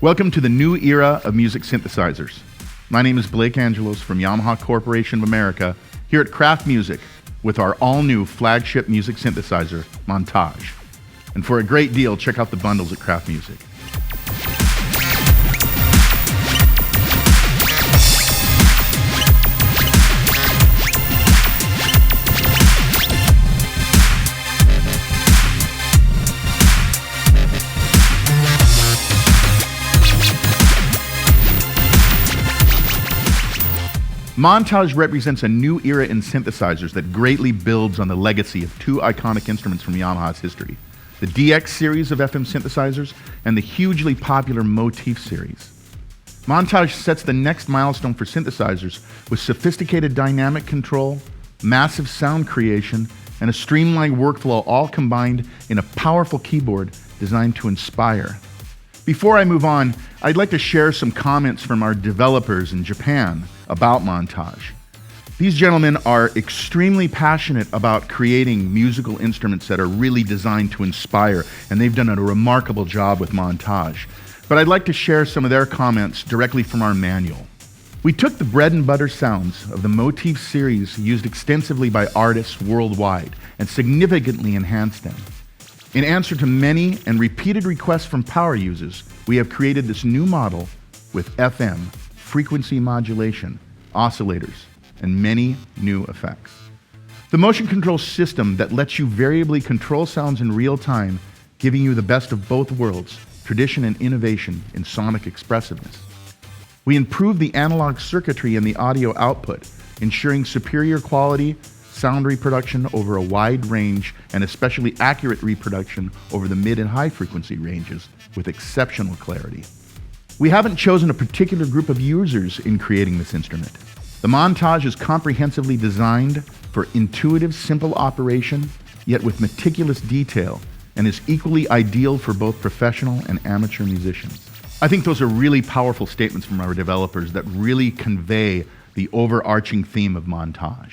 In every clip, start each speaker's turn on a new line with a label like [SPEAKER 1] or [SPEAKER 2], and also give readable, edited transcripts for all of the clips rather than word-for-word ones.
[SPEAKER 1] Welcome to the new era of music synthesizers. My name is Blake Angelos from Yamaha Corporation of America here at Kraft Music with our all-new flagship music synthesizer, Montage. And for a great deal, check out the bundles at Kraft Music. Montage represents a new era in synthesizers that greatly builds on the legacy of two iconic instruments from Yamaha's history, the DX series of FM synthesizers and the hugely popular Motif series. Montage sets the next milestone for synthesizers with sophisticated dynamic control, massive sound creation, and a streamlined workflow all combined in a powerful keyboard designed to inspire. Before I move on, I'd like to share some comments from our developers in Japan about Montage. These gentlemen are extremely passionate about creating musical instruments that are really designed to inspire, and they've done a remarkable job with Montage. But I'd like to share some of their comments directly from our manual. We took the bread and butter sounds of the Motif series used extensively by artists worldwide and significantly enhanced them. In answer to many and repeated requests from power users, we have created this new model with FM, frequency modulation, oscillators, and many new effects. The motion control system that lets you variably control sounds in real time, giving you the best of both worlds, tradition and innovation in sonic expressiveness. We improved the analog circuitry and the audio output, ensuring superior quality, sound reproduction over a wide range, and especially accurate reproduction over the mid and high frequency ranges with exceptional clarity. We haven't chosen a particular group of users in creating this instrument. The Montage is comprehensively designed for intuitive, simple operation, yet with meticulous detail, and is equally ideal for both professional and amateur musicians. I think those are really powerful statements from our developers that really convey the overarching theme of Montage.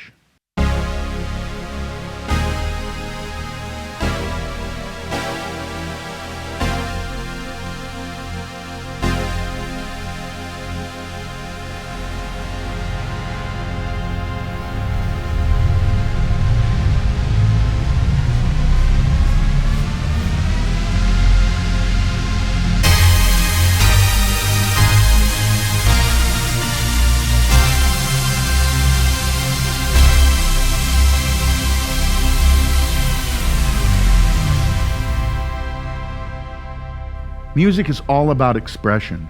[SPEAKER 1] Music is all about expression,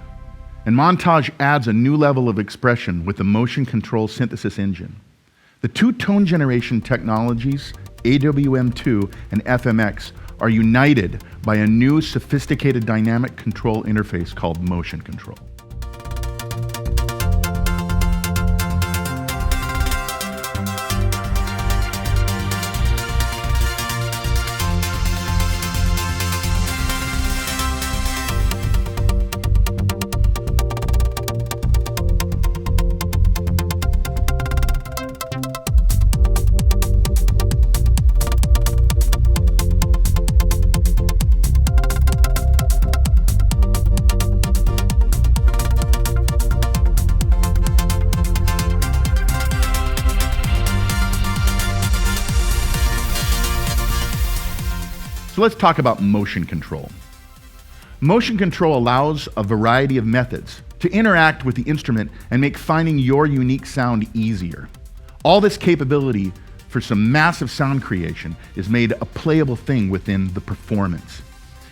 [SPEAKER 1] and Montage adds a new level of expression with the motion control synthesis engine. The two tone generation technologies, AWM2 and FM-X, are united by a new sophisticated dynamic control interface called motion control. So let's talk about motion control. Motion control allows a variety of methods to interact with the instrument and make finding your unique sound easier. All this capability for some massive sound creation is made a playable thing within the performance.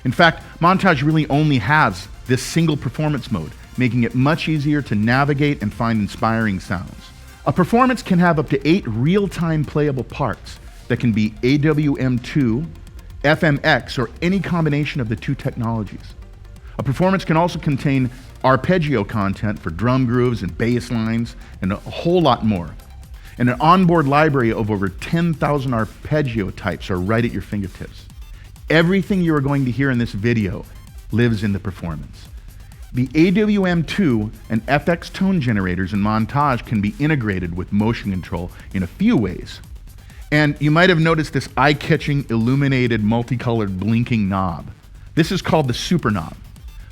[SPEAKER 1] In fact, Montage really only has this single performance mode, making it much easier to navigate and find inspiring sounds. A performance can have up to 8 real-time playable parts that can be AWM2, FM-X, or any combination of the two technologies. A performance can also contain arpeggio content for drum grooves and bass lines, and a whole lot more. And an onboard library of over 10,000 arpeggio types are right at your fingertips. Everything you are going to hear in this video lives in the performance. The AWM2 and FX tone generators in Montage can be integrated with motion control in a few ways. And you might have noticed this eye-catching, illuminated, multicolored, blinking knob. This is called the super knob.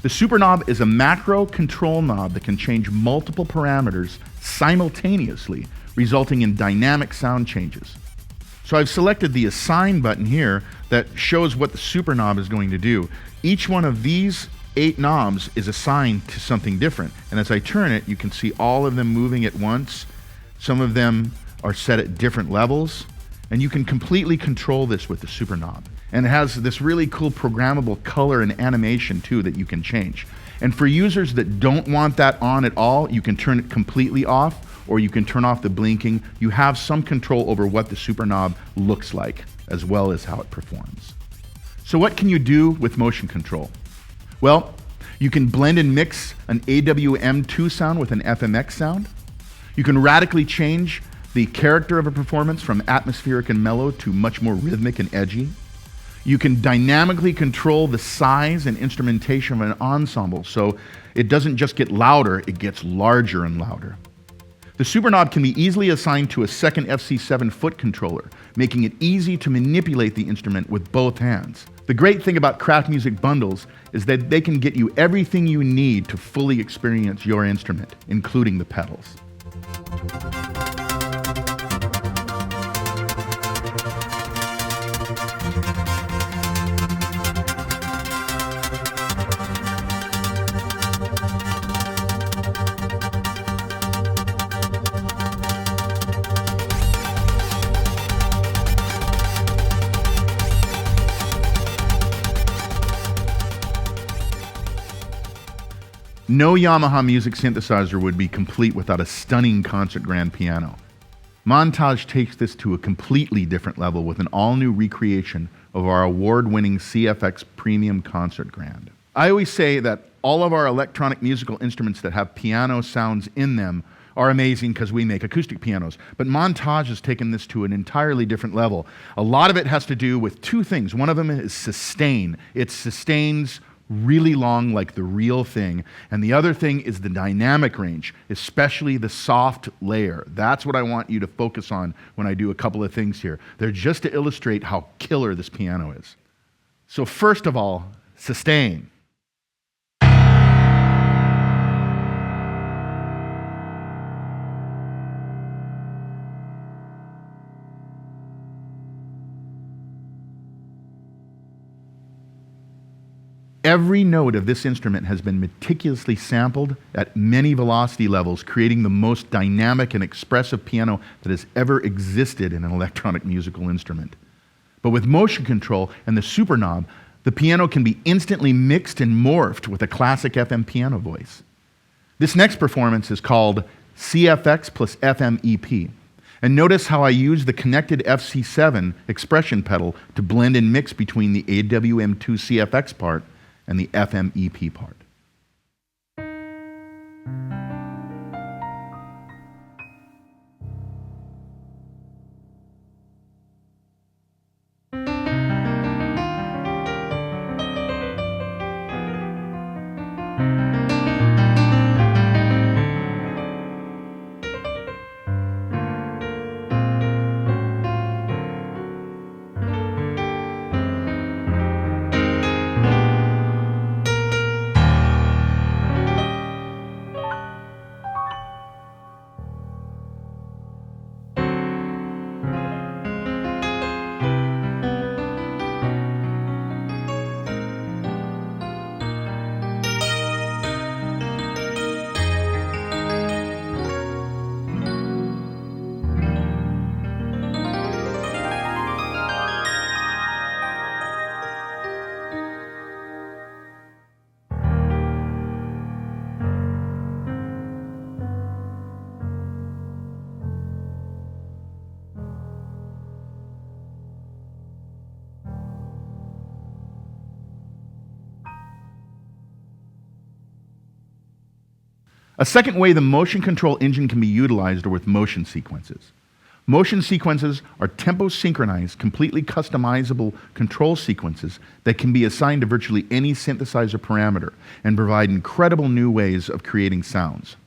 [SPEAKER 1] The super knob is a macro control knob that can change multiple parameters simultaneously, resulting in dynamic sound changes. So I've selected the Assign button here that shows what the super knob is going to do. Each one of these 8 knobs is assigned to something different. And as I turn it, you can see all of them moving at once. Some of them are set at different levels. And you can completely control this with the super knob. And it has this really cool programmable color and animation too that you can change. And for users that don't want that on at all, you can turn it completely off, or you can turn off the blinking. You have some control over what the super knob looks like, as well as how it performs. So what can you do with motion control? Well, you can blend and mix an AWM2 sound with an FM-X sound. You can radically change the character of a performance from atmospheric and mellow to much more rhythmic and edgy. You can dynamically control the size and instrumentation of an ensemble, so it doesn't just get louder, it gets larger and louder. The super knob can be easily assigned to a second FC7 foot controller, making it easy to manipulate the instrument with both hands. The great thing about Kraft Music bundles is that they can get you everything you need to fully experience your instrument, including the pedals. No Yamaha music synthesizer would be complete without a stunning concert grand piano. Montage takes this to a completely different level with an all-new recreation of our award-winning CFX Premium Concert Grand. I always say that all of our electronic musical instruments that have piano sounds in them are amazing because we make acoustic pianos, but Montage has taken this to an entirely different level. A lot of it has to do with 2 things. One of them is sustain. It sustains really long like the real thing. And the other thing is the dynamic range, especially the soft layer. That's what I want you to focus on when I do a couple of things here. They're just to illustrate how killer this piano is. So first of all, sustain. Every note of this instrument has been meticulously sampled at many velocity levels, creating the most dynamic and expressive piano that has ever existed in an electronic musical instrument. But with motion control and the super knob, the piano can be instantly mixed and morphed with a classic FM piano voice. This next performance is called CFX plus FM EP. And notice how I use the connected FC7 expression pedal to blend and mix between the AWM2 CFX part and the FM EP part. A second way the motion control engine can be utilized are with motion sequences. Motion sequences are tempo-synchronized, completely customizable control sequences that can be assigned to virtually any synthesizer parameter and provide incredible new ways of creating sounds.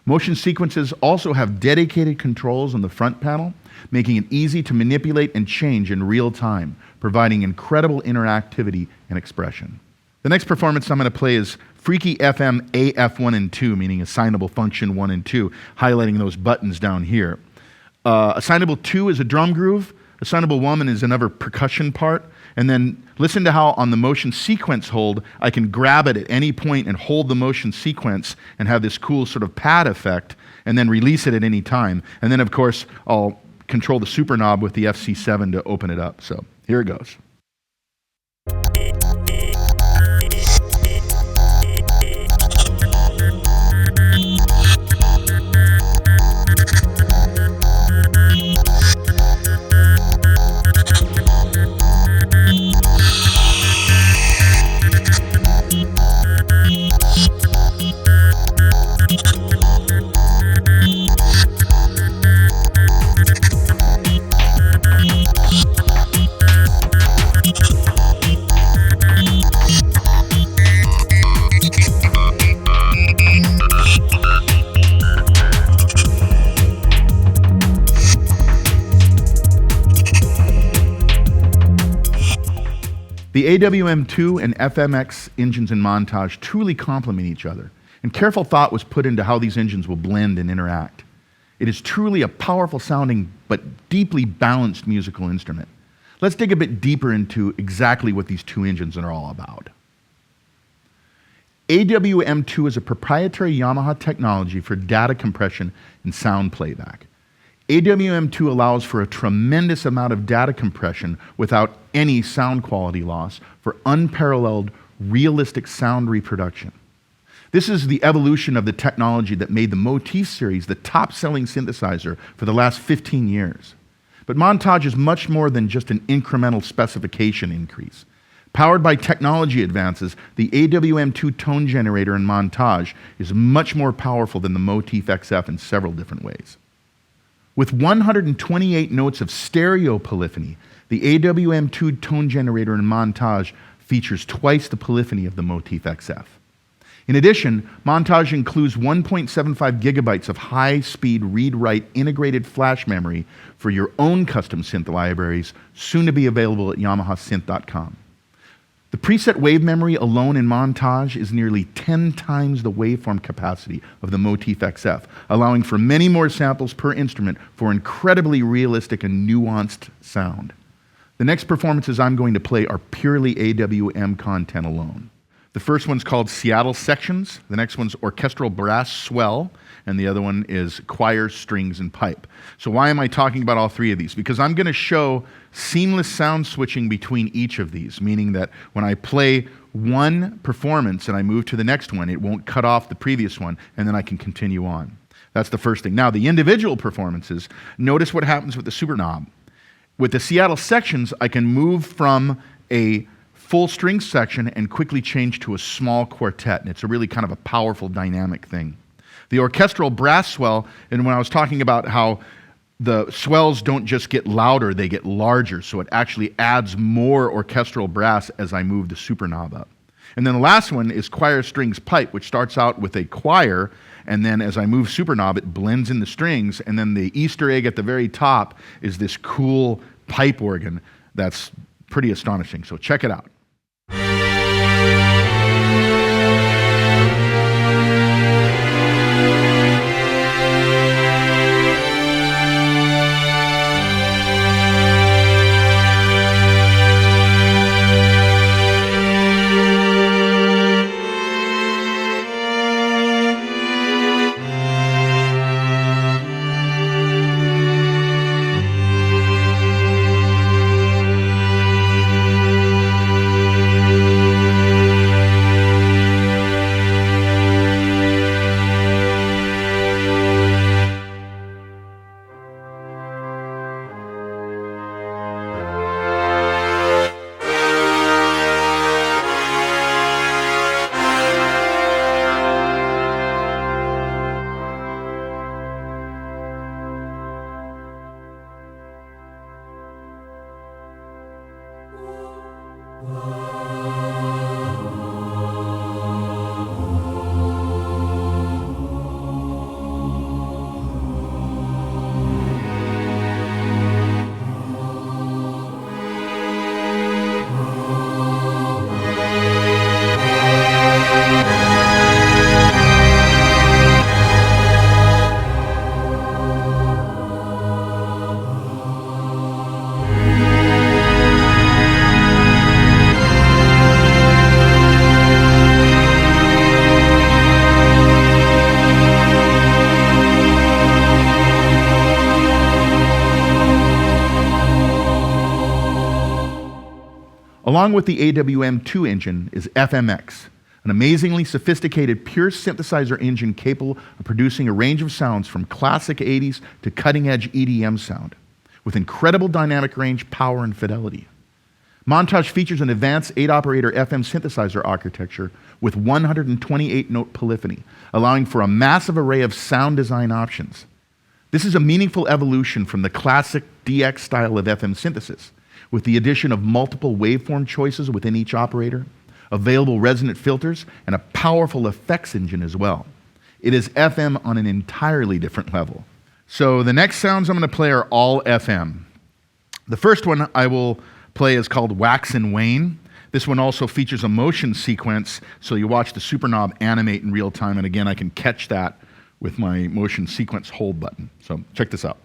[SPEAKER 1] Motion sequences also have dedicated controls on the front panel, making it easy to manipulate and change in real time, providing incredible interactivity and expression. The next performance I'm going to play is Freaky FM AF1 and 2, meaning assignable function 1 and 2, highlighting those buttons down here. Assignable 2 is a drum groove. Assignable 1 is another percussion part. And then listen to how on the motion sequence hold, I can grab it at any point and hold the motion sequence and have this cool sort of pad effect, and then release it at any time. And then, of course, I'll control the super knob with the FC7 to open it up. So here it goes. The AWM2 and FM-X engines in Montage truly complement each other, and careful thought was put into how these engines will blend and interact. It is truly a powerful sounding but deeply balanced musical instrument. Let's dig a bit deeper into exactly what these two engines are all about. AWM2 is a proprietary Yamaha technology for data compression and sound playback. AWM2 allows for a tremendous amount of data compression without any sound quality loss for unparalleled, realistic sound reproduction. This is the evolution of the technology that made the Motif series the top-selling synthesizer for the last 15 years. But Montage is much more than just an incremental specification increase. Powered by technology advances, the AWM2 tone generator in Montage is much more powerful than the Motif XF in several different ways. With 128 notes of stereo polyphony, the AWM2 tone generator in Montage features twice the polyphony of the Motif XF. In addition, Montage includes 1.75 gigabytes of high-speed read-write integrated flash memory for your own custom synth libraries, soon to be available at YamahaSynth.com. The preset wave memory alone in Montage is nearly 10 times the waveform capacity of the Motif XF, allowing for many more samples per instrument for incredibly realistic and nuanced sound. The next performances I'm going to play are purely AWM content alone. The first one's called Seattle Sections, the next one's Orchestral Brass Swell, and the other one is Choir, Strings, and Pipe. So why am I talking about all three of these? Because I'm going to show seamless sound switching between each of these, meaning that when I play one performance and I move to the next one, it won't cut off the previous one, and then I can continue on. That's the first thing. Now, the individual performances, notice what happens with the super knob. With the Seattle Sections, I can move from a full string section and quickly change to a small quartet, and it's a really kind of a powerful dynamic thing. The orchestral brass swell, and when I was talking about how the swells don't just get louder, they get larger, so it actually adds more orchestral brass as I move the super knob up. And then the last one is Choir, Strings, Pipe, which starts out with a choir, and then as I move super knob, it blends in the strings, and then the Easter egg at the very top is this cool pipe organ that's pretty astonishing. So check it out. Along with the AWM2 engine is FM-X, an amazingly sophisticated pure synthesizer engine capable of producing a range of sounds from classic 80s to cutting-edge EDM sound, with incredible dynamic range, power, and fidelity. Montage features an advanced 8-operator FM synthesizer architecture with 128-note polyphony, allowing for a massive array of sound design options. This is a meaningful evolution from the classic DX style of FM synthesis, with the addition of multiple waveform choices within each operator, available resonant filters, and a powerful effects engine as well. It is FM on an entirely different level. So the next sounds I'm going to play are all FM. The first one I will play is called Wax and Wane. This one also features a motion sequence, so you watch the super knob animate in real time, and again, I can catch that with my motion sequence hold button. So check this out.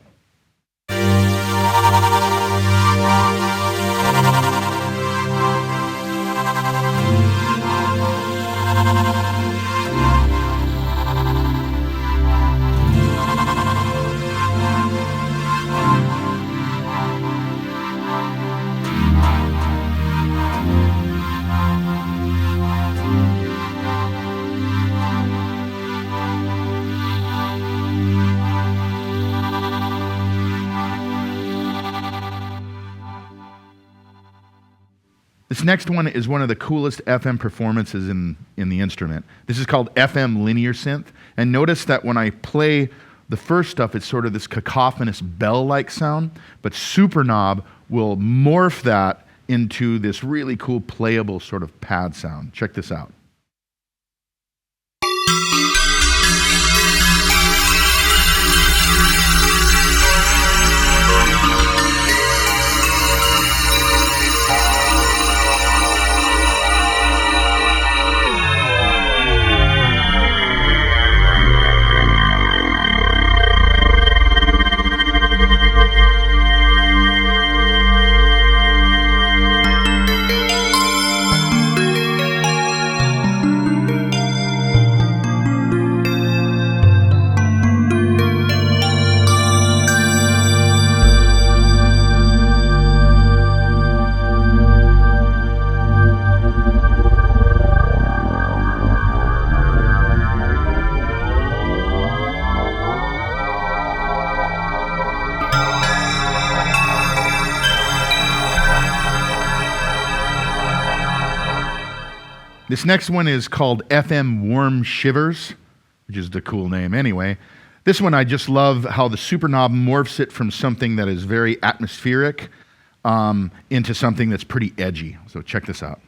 [SPEAKER 1] This next one is one of the coolest FM performances in the instrument. This is called FM linear synth. And notice that when I play the first stuff, it's sort of this cacophonous bell-like sound, but super knob will morph that into this really cool playable sort of pad sound. Check this out. This next one is called FM Warm Shivers, which is the cool name anyway. This one I just love how the super knob morphs it from something that is very atmospheric into something that's pretty edgy. So check this out.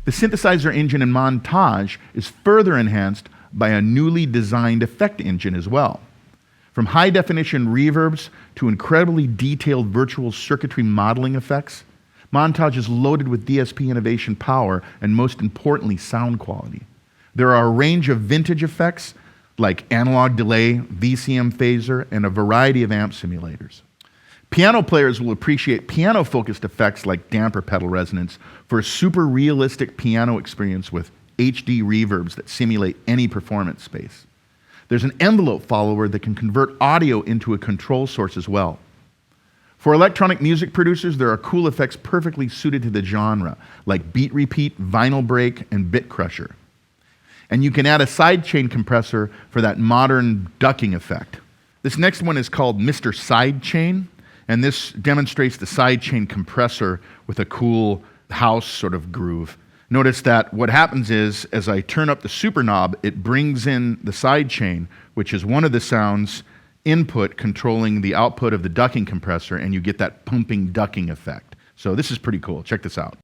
[SPEAKER 1] The synthesizer engine in Montage is further enhanced by a newly designed effect engine as well. From high-definition reverbs to incredibly detailed virtual circuitry modeling effects, Montage is loaded with DSP innovation power and, most importantly, sound quality. There are a range of vintage effects like analog delay, VCM phaser, and a variety of amp simulators. Piano players will appreciate piano-focused effects like damper pedal resonance for a super realistic piano experience with HD reverbs that simulate any performance space. There's an envelope follower that can convert audio into a control source as well. For electronic music producers, there are cool effects perfectly suited to the genre, like beat repeat, vinyl break, and bit crusher. And you can add a sidechain compressor for that modern ducking effect. This next one is called Mr. Sidechain. And this demonstrates the sidechain compressor with a cool house sort of groove. Notice that what happens is, as I turn up the super knob, it brings in the sidechain, which is one of the sounds input controlling the output of the ducking compressor, and you get that pumping ducking effect. So this is pretty cool. Check this out.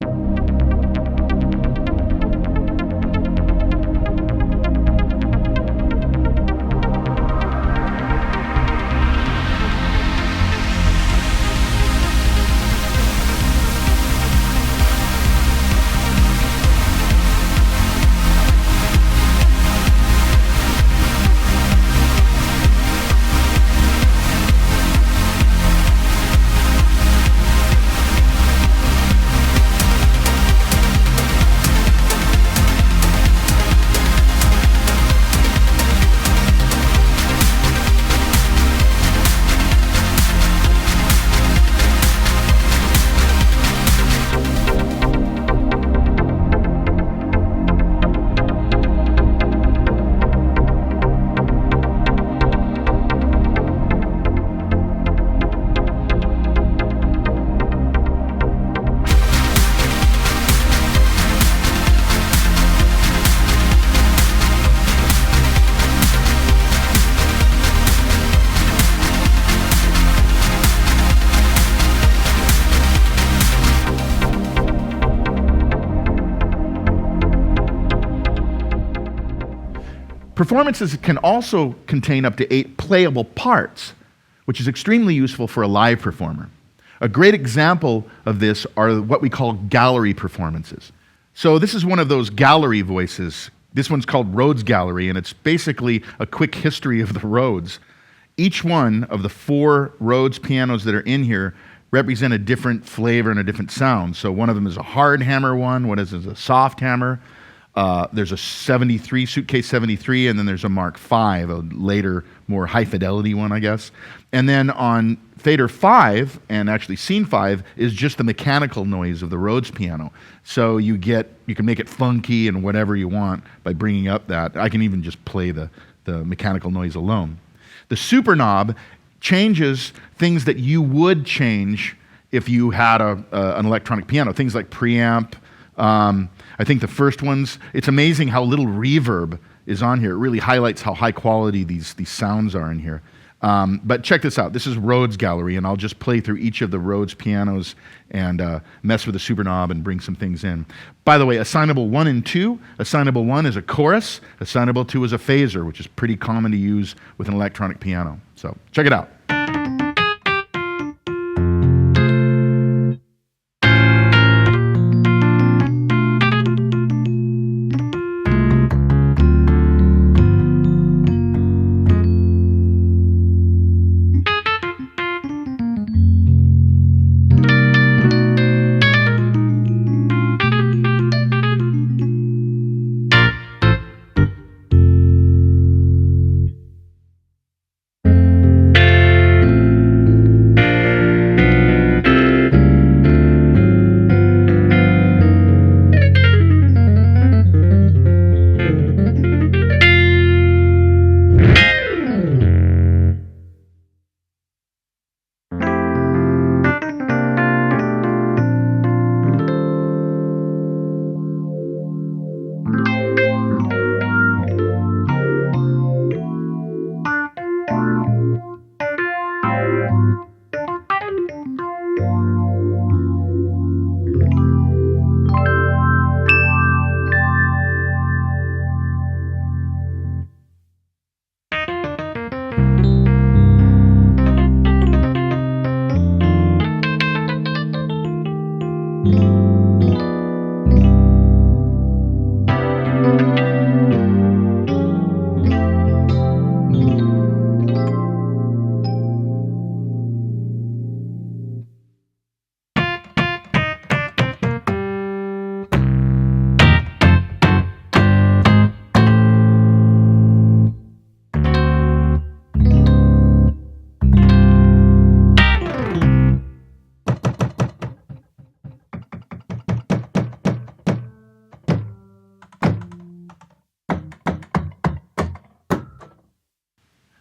[SPEAKER 1] Performances can also contain up to 8 playable parts, which is extremely useful for a live performer. A great example of this are what we call gallery performances. So this is one of those gallery voices. This one's called Rhodes Gallery, and it's basically a quick history of the Rhodes. Each one of the 4 Rhodes pianos that are in here represent a different flavor and a different sound. So one of them is a hard hammer one is a soft hammer. There's a 73, Suitcase 73, and then there's a Mark V, a later, more high-fidelity one, I guess. And then on Fader 5, and actually Scene 5, is just the mechanical noise of the Rhodes piano. So you can make it funky and whatever you want by bringing up that. I can even just play the mechanical noise alone. The super knob changes things that you would change if you had an electronic piano, things like preamp. I think the first ones, it's amazing how little reverb is on here. It really highlights how high quality these sounds are in here. But check this out. This is Rhodes Gallery, and I'll just play through each of the Rhodes pianos and mess with the super knob and bring some things in. By the way, assignable 1 and 2. Assignable 1 is a chorus. Assignable 2 is a phaser, which is pretty common to use with an electronic piano. So check it out.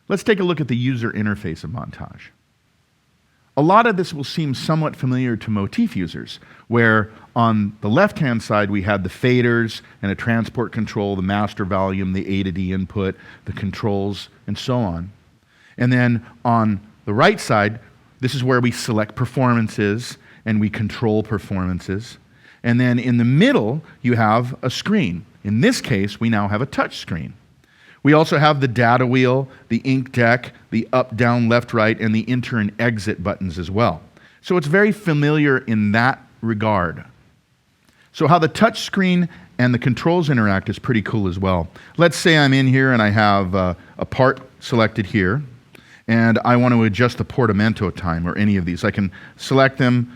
[SPEAKER 1] Let's take a look at the user interface of Montage. A lot of this will seem somewhat familiar to Motif users, where on the left-hand side we had the faders and a transport control, the master volume, the A to D input, the controls, and so on. And then on the right side, this is where we select performances and we control performances. And then in the middle, you have a screen. In this case, we now have a touch screen. We also have the data wheel, the ink deck, the up, down, left, right, and the enter and exit buttons as well. So it's very familiar in that regard. So how the touch screen and the controls interact is pretty cool as well. Let's say I'm in here and I have a part selected here, and I want to adjust the portamento time or any of these. I can select them.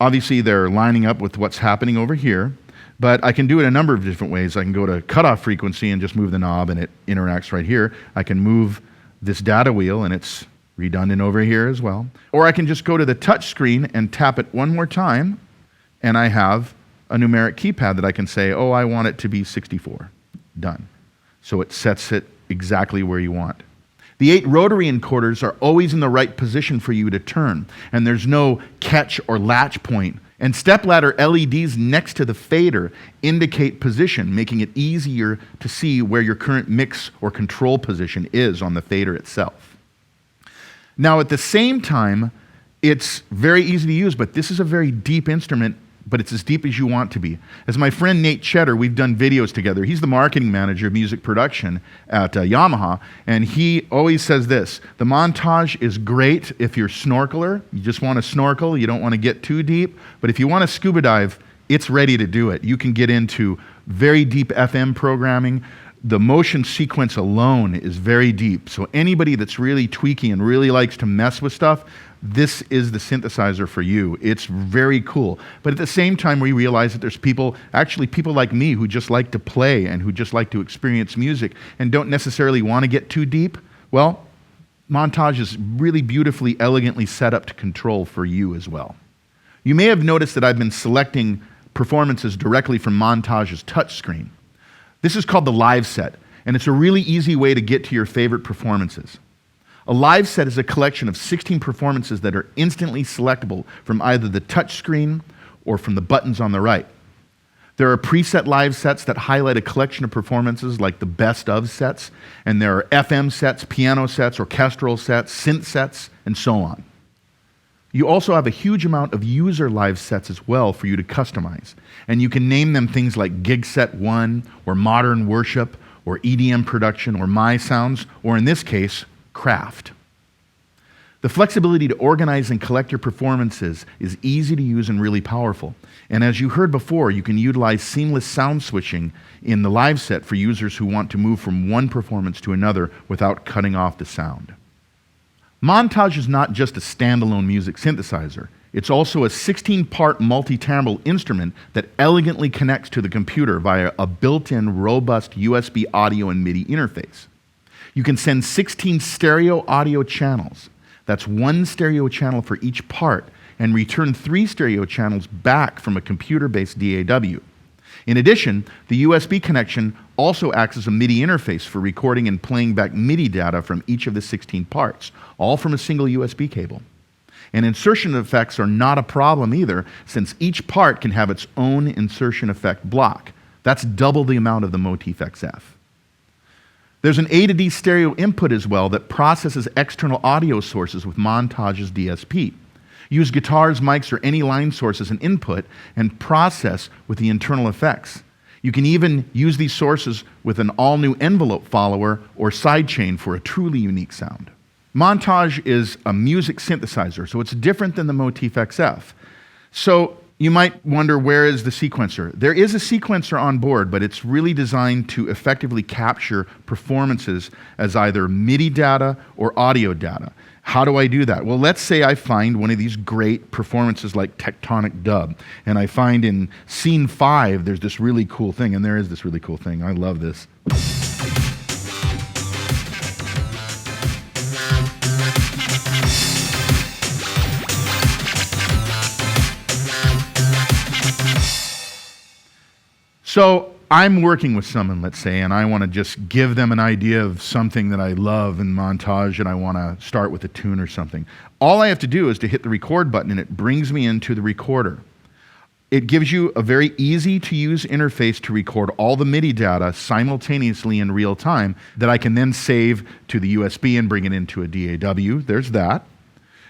[SPEAKER 1] Obviously, they're lining up with what's happening over here. But I can do it a number of different ways. I can go to cutoff frequency and just move the knob and it interacts right here. I can move this data wheel and it's redundant over here as well. Or I can just go to the touch screen and tap it one more time and I have a numeric keypad that I can say, oh, I want it to be 64. Done. So it sets it exactly where you want. The 8 rotary encoders are always in the right position for you to turn, and there's no catch or latch point. And stepladder LEDs next to the fader indicate position, making it easier to see where your current mix or control position is on the fader itself. Now at the same time, it's very easy to use, but this is a very deep instrument, but it's as deep as you want to be. As my friend Nate Cheddar, we've done videos together. He's the marketing manager of music production at Yamaha, and he always says this: the Montage is great if you're a snorkeler. You just want to snorkel, you don't want to get too deep, but if you want to scuba dive, it's ready to do it. You can get into very deep FM programming. The motion sequence alone is very deep, so anybody that's really tweaky and really likes to mess with stuff, this is the synthesizer for you. It's very cool. But at the same time, we realize that there's people, actually people like me, who just like to play and who just like to experience music and don't necessarily want to get too deep. Well, Montage is really beautifully, elegantly set up to control for you as well. You may have noticed that I've been selecting performances directly from Montage's touchscreen. This is called the live set, and it's a really easy way to get to your favorite performances. A live set is a collection of 16 performances that are instantly selectable from either the touch screen or from the buttons on the right. There are preset live sets that highlight a collection of performances like the best of sets, and there are FM sets, piano sets, orchestral sets, synth sets, and so on. You also have a huge amount of user live sets as well for you to customize, and you can name them things like Gig Set 1, or Modern Worship, or EDM Production, or My Sounds, or in this case, Kraft. The flexibility to organize and collect your performances is easy to use and really powerful. And as you heard before, you can utilize seamless sound switching in the live set for users who want to move from one performance to another without cutting off the sound. Montage is not just a standalone music synthesizer. It's also a 16-part multi-timbral instrument that elegantly connects to the computer via a built-in robust USB audio and MIDI interface. You can send 16 stereo audio channels. That's one stereo channel for each part, and return 3 stereo channels back from a computer-based DAW. In addition, the USB connection also acts as a MIDI interface for recording and playing back MIDI data from each of the 16 parts, all from a single USB cable. And insertion effects are not a problem either, since each part can have its own insertion effect block. That's double the amount of the Motif XF. There's an A to D stereo input as well that processes external audio sources with Montage's DSP. Use guitars, mics, or any line source as an input and process with the internal effects. You can even use these sources with an all-new envelope follower or sidechain for a truly unique sound. Montage is a music synthesizer, so it's different than the Motif XF. So you might wonder, where is the sequencer? There is a sequencer on board, but it's really designed to effectively capture performances as either MIDI data or audio data. How do I do that? Well, let's say I find one of these great performances like Tectonic Dub, and I find in scene 5 there's this really cool thing, and there is this really cool thing. I love this. So I'm working with someone, let's say, and I want to just give them an idea of something that I love in Montage, and I want to start with a tune or something. All I have to do is to hit the record button, and it brings me into the recorder. It gives you a very easy to use interface to record all the MIDI data simultaneously in real time that I can then save to the USB and bring it into a DAW. There's that.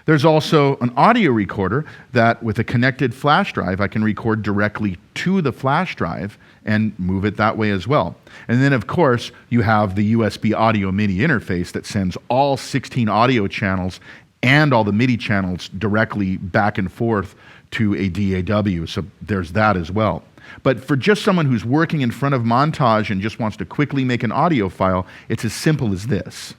[SPEAKER 1] There's also an audio recorder that with a connected flash drive, I can record directly to the flash drive and move it that way as well. And then of course, you have the USB audio MIDI interface that sends all 16 audio channels and all the MIDI channels directly back and forth to a DAW, so there's that as well. But for just someone who's working in front of Montage and just wants to quickly make an audio file, it's as simple as this.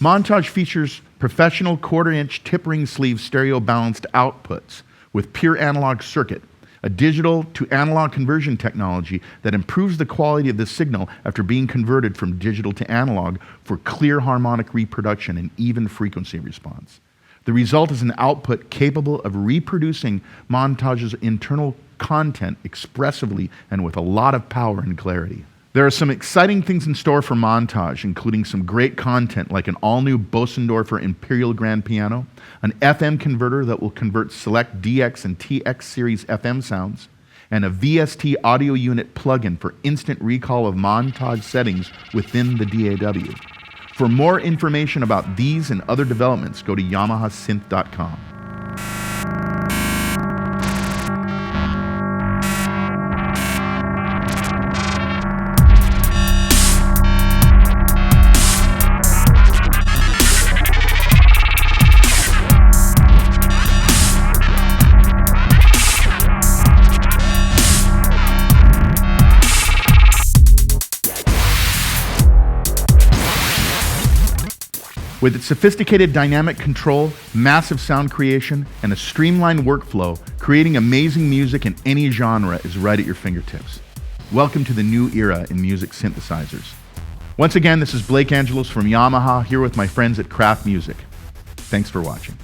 [SPEAKER 1] Montage features professional quarter-inch tip ring sleeve stereo balanced outputs with pure analog circuit, a digital to analog conversion technology that improves the quality of the signal after being converted from digital to analog for clear harmonic reproduction and even frequency response. The result is an output capable of reproducing Montage's internal content expressively and with a lot of power and clarity. There are some exciting things in store for Montage, including some great content like an all-new Bosendorfer Imperial Grand Piano, an FM converter that will convert select DX and TX series FM sounds, and a VST audio unit plugin for instant recall of Montage settings within the DAW. For more information about these and other developments, go to yamahasynth.com. With its sophisticated dynamic control, massive sound creation, and a streamlined workflow, creating amazing music in any genre is right at your fingertips. Welcome to the new era in music synthesizers. Once again, this is Blake Angelos from Yamaha, here with my friends at Kraft Music. Thanks for watching.